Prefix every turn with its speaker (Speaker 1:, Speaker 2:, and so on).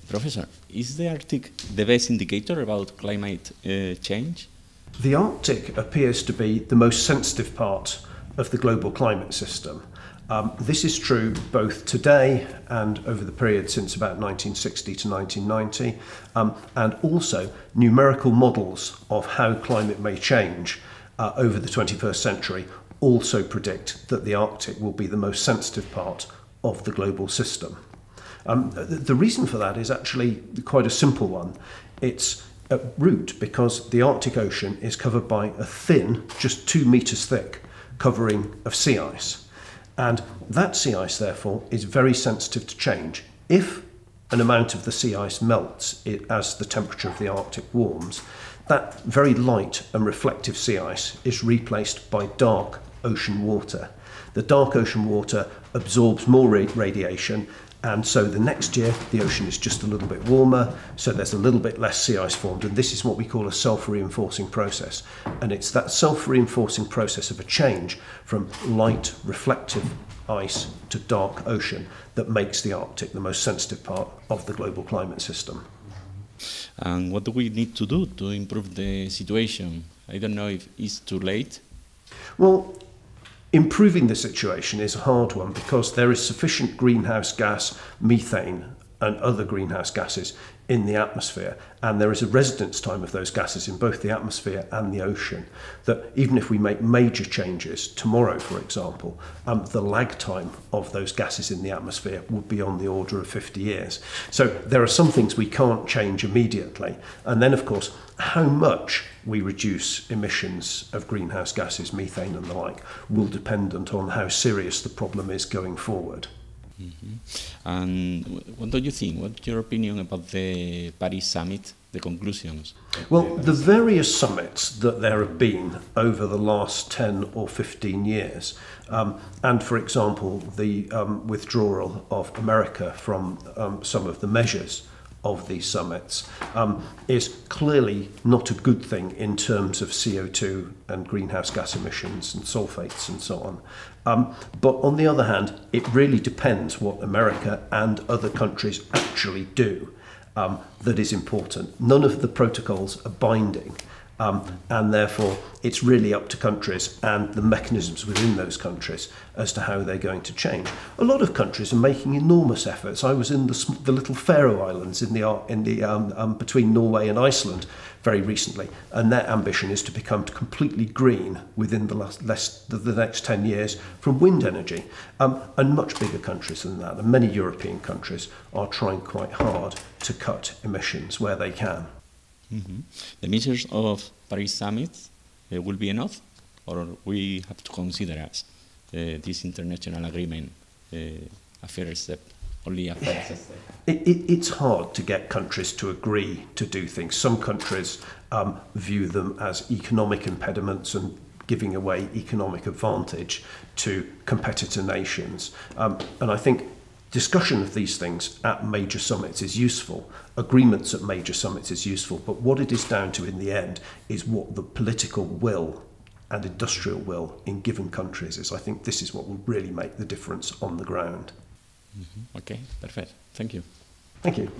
Speaker 1: Professor, is the Arctic the best indicator about climate change?
Speaker 2: The Arctic appears to be the most sensitive part of the global climate system. This is true both today and over the period since about 1960 to 1990, and also numerical models of how climate may change over the 21st century also predict that the Arctic will be the most sensitive part of the global system. The reason for that is actually quite a simple one. It's at root because the Arctic Ocean is covered by a thin, just 2 meters thick, covering of sea ice. And that sea ice, therefore, is very sensitive to change. If an amount of the sea ice melts as the temperature of the Arctic warms, that very light and reflective sea ice is replaced by dark ocean water. The dark ocean water absorbs more radiation, and so the next year the ocean is just a little bit warmer, so there's a little bit less sea ice formed, and this is what we call a self-reinforcing process. And it's that self-reinforcing process of a change from light reflective ice to dark ocean that makes the Arctic the most sensitive part of the global climate system.
Speaker 1: And what do we need to do to improve the situation? I don't know if it's too late.
Speaker 2: Well, improving the situation is a hard one because there is sufficient greenhouse gas, methane and other greenhouse gases in the atmosphere, and there is a residence time of those gases in both the atmosphere and the ocean, that even if we make major changes tomorrow, for example, the lag time of those gases in the atmosphere would be on the order of 50 years. So there are some things we can't change immediately, and then of course how much we reduce emissions of greenhouse gases, methane and the like, will depend on how serious the problem is going forward.
Speaker 1: Mm-hmm. And what do you think? What's your opinion about the Paris summit, the conclusions?
Speaker 2: Well, the various summits that there have been over the last 10 or 15 years, and for example, the withdrawal of America from some of the measures of these summits, is clearly not a good thing in terms of CO2 and greenhouse gas emissions and sulfates and so on. But on the other hand, it really depends what America and other countries actually do that is important. None of the protocols are binding, and therefore it's really up to countries and the mechanisms within those countries as to how they're going to change. A lot of countries are making enormous efforts. I was in the little Faroe Islands between Norway and Iceland very recently, and their ambition is to become completely green within the next 10 years from wind energy. And much bigger countries than that, and many European countries are trying quite hard to cut emissions where they can.
Speaker 1: Mm-hmm. The measures of Paris summit will be enough, or we have to consider as this international agreement a first step, only a first step?
Speaker 2: It's hard to get countries to agree to do things. Some countries view them as economic impediments and giving away economic advantage to competitor nations. And I think discussion of these things at major summits is useful. Agreements at major summits is useful. But what it is down to in the end is what the political will and industrial will in given countries is. I think this is what will really make the difference on the ground.
Speaker 1: Mm-hmm. Okay, perfect. Thank you.
Speaker 2: Thank you.